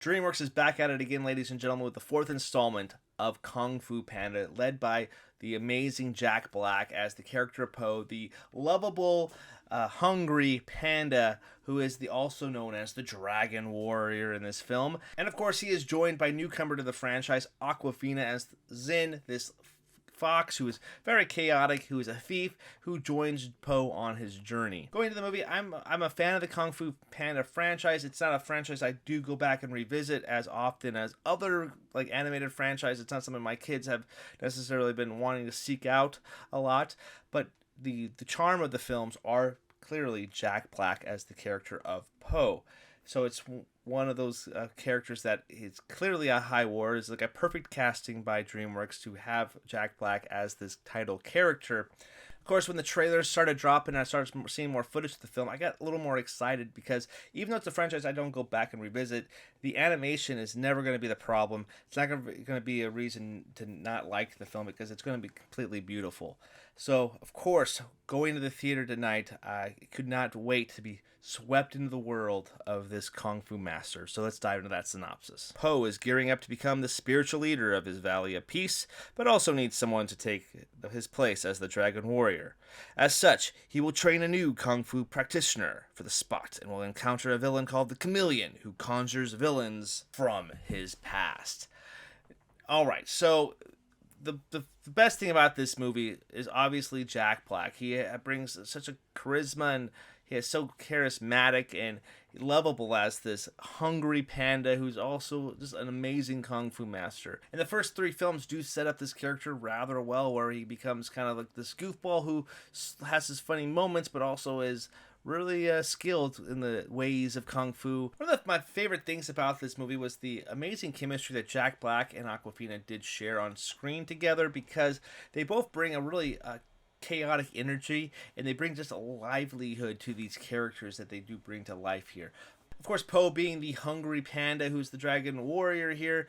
DreamWorks is back at it again, ladies and gentlemen, with the fourth installment of Kung Fu Panda, led by the amazing Jack Black as the character of Po, the lovable, hungry panda who is also known as the Dragon Warrior in this film. And of course, he is joined by newcomer to the franchise, Awkwafina, as Zin, this fox who is very chaotic, who is a thief, who joins Po on his journey. Going to the movie, I'm a fan of the Kung Fu Panda franchise. It's not a franchise I do go back and revisit as often as other like animated franchises. It's not something my kids have necessarily been wanting to seek out a lot, but the charm of the films are clearly Jack Black as the character of Po. So it's one of those characters that is clearly a high war. It's like a perfect casting by DreamWorks to have Jack Black as this title character. Of course, when the trailers started dropping and I started seeing more footage of the film, I got a little more excited because even though it's a franchise I don't go back and revisit, the animation is never going to be the problem. It's not going to be a reason to not like the film because it's going to be completely beautiful. So, of course, going to the theater tonight, I could not wait to be swept into the world of this Kung Fu master. So let's dive into that synopsis. Po is gearing up to become the spiritual leader of his Valley of Peace, but also needs someone to take his place as the Dragon Warrior. As such, he will train a new Kung Fu practitioner for the spot and will encounter a villain called the Chameleon, who conjures villains from his past. Alright, so the best thing about this movie is obviously Jack Black. He brings such a charisma and he is so charismatic and lovable as this hungry panda who's also just an amazing kung fu master. And the first three films do set up this character rather well, where he becomes kind of like this goofball who has his funny moments but also is really skilled in the ways of kung fu. One of my favorite things about this movie was the amazing chemistry that Jack Black and Awkwafina did share on screen together, because they both bring a really chaotic energy and they bring just a livelihood to these characters that they do bring to life here. Of course, Po being the hungry panda who's the Dragon Warrior here,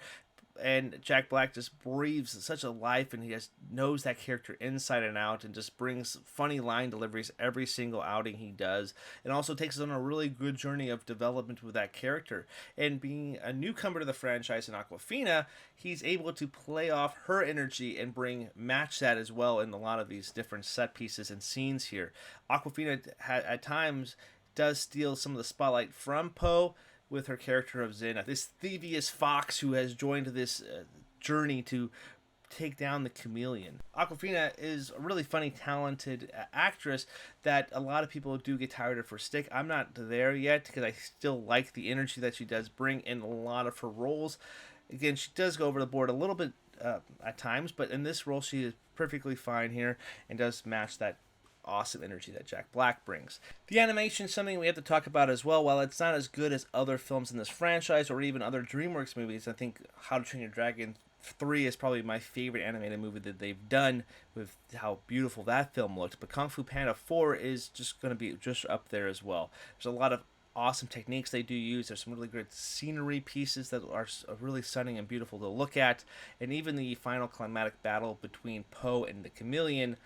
and Jack Black just breathes such a life, and he just knows that character inside and out and just brings funny line deliveries every single outing he does, and also takes us on a really good journey of development with that character. And being a newcomer to the franchise in Awkwafina, he's able to play off her energy and match that as well in a lot of these different set pieces and scenes here. Awkwafina at times does steal some of the spotlight from Po with her character of Zin, this thievious fox who has joined this journey to take down the Chameleon. Awkwafina is a really funny, talented actress that a lot of people do get tired of her stick. I'm not there yet because I still like the energy that she does bring in a lot of her roles. Again, she does go over the board a little bit at times, but in this role she is perfectly fine here and does match that awesome energy that Jack Black brings. The animation is something we have to talk about as well. While it's not as good as other films in this franchise or even other DreamWorks movies, I think How to Train Your Dragon 3 is probably my favorite animated movie that they've done with how beautiful that film looked. But Kung Fu Panda 4 is just going to be just up there as well. There's a lot of awesome techniques they do use. There's some really good scenery pieces that are really stunning and beautiful to look at, and even the final climatic battle between Po and the Chameleon,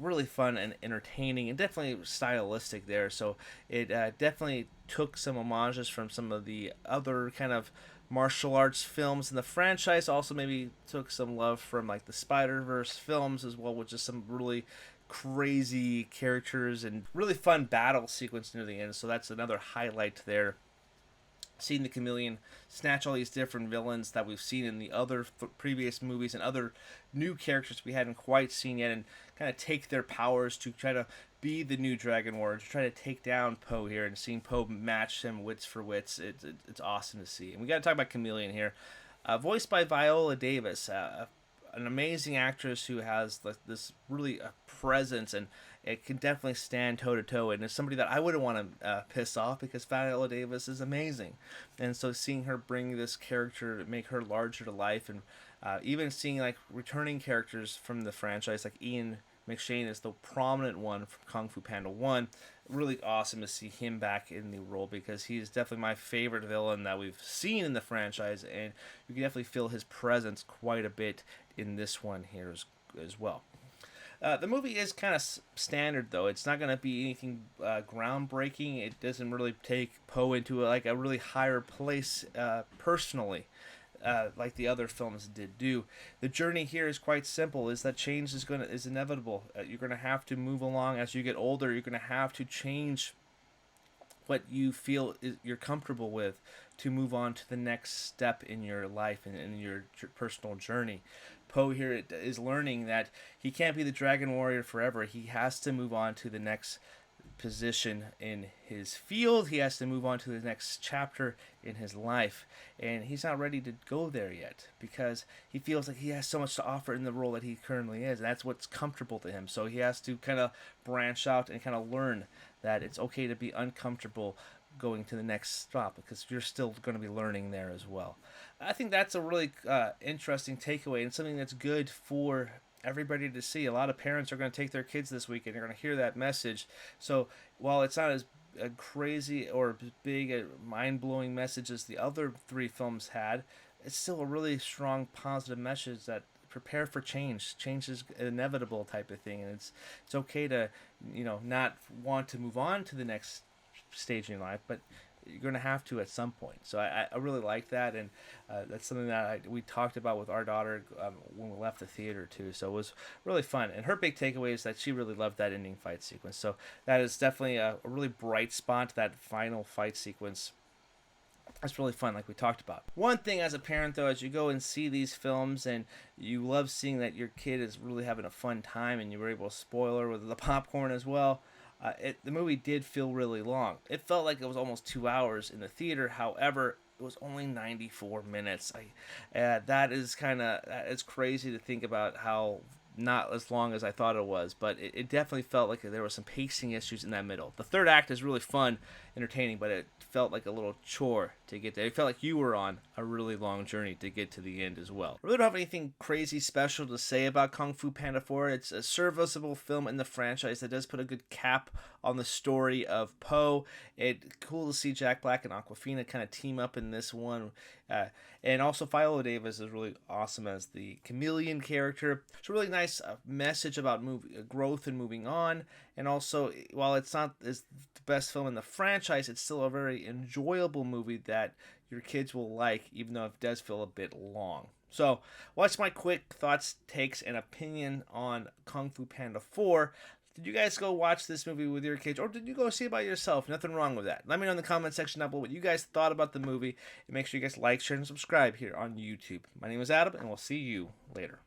really fun and entertaining and definitely stylistic there. So it definitely took some homages from some of the other kind of martial arts films in the franchise. Also maybe took some love from like the Spider-Verse films as well, which is some really crazy characters and really fun battle sequence near the end. So that's another highlight there. Seeing the Chameleon snatch all these different villains that we've seen in the other previous movies and other new characters we hadn't quite seen yet, and kind of take their powers to try to be the new Dragon Warrior, to try to take down Po here, and seeing Po match him wits for wits, it's awesome to see. And we got to talk about Chameleon here, voiced by Viola Davis, an amazing actress who has this really presence, and it can definitely stand toe-to-toe, and it's somebody that I wouldn't want to piss off, because Viola Davis is amazing. And so seeing her bring this character, make her larger to life, and even seeing like returning characters from the franchise, like Ian McShane is the prominent one from Kung Fu Panda 1. Really awesome to see him back in the role, because he is definitely my favorite villain that we've seen in the franchise, and you can definitely feel his presence quite a bit in this one here as well. The movie is kind of standard, though. It's not going to be anything groundbreaking. It doesn't really take Poe into like a really higher place personally, like the other films did do. The journey here is quite simple: is that change is inevitable. You're gonna have to move along as you get older. You're gonna have to change what you feel you're comfortable with to move on to the next step in your life and in your personal journey. Poe here is learning that he can't be the Dragon Warrior forever. He has to move on to the next position in his field. He has to move on to the next chapter in his life, and he's not ready to go there yet because he feels like he has so much to offer in the role that he currently is, and that's what's comfortable to him. So he has to kind of branch out and kind of learn that it's okay to be uncomfortable going to the next stop because you're still going to be learning there as well. I think that's a really interesting takeaway and something that's good for everybody to see. A lot of parents are going to take their kids this week and they're going to hear that message. So while it's not as crazy or big a mind-blowing message as the other three films had, it's still a really strong positive message that prepare for change. Change is inevitable type of thing, and it's okay to not want to move on to the next stage in your life, but you're going to have to at some point. So I really like that, and that's something that we talked about with our daughter when we left the theater too. So it was really fun, and her big takeaway is that she really loved that ending fight sequence. So that is definitely a really bright spot, that final fight sequence. That's really fun, like we talked about. One thing as a parent, though, as you go and see these films and you love seeing that your kid is really having a fun time and you were able to spoil her with the popcorn as well, the movie did feel really long. It felt like it was almost 2 hours in the theater. However, it was only 94 minutes. That is it's crazy to think about how not as long as I thought it was, but it definitely felt like there were some pacing issues in that middle. The third act is really fun, entertaining, but it felt like a little chore to get there. It felt like you were on a really long journey to get to the end as well. I really don't have anything crazy special to say about Kung Fu Panda 4. It's a serviceable film in the franchise that does put a good cap on the story of Poe. It's cool to see Jack Black and Awkwafina kind of team up in this one. And also Viola Davis is really awesome as the chameleon character. It's a really nice message about growth and moving on. And also, while it's not the best film in the franchise, it's still a very enjoyable movie that your kids will like, even though it does feel a bit long. So, what's my quick thoughts, takes, and opinion on Kung Fu Panda 4? Did you guys go watch this movie with your kids, or did you go see it by yourself? Nothing wrong with that. Let me know in the comment section down below what you guys thought about the movie, and make sure you guys like, share, and subscribe here on YouTube. My name is Adam, and we'll see you later.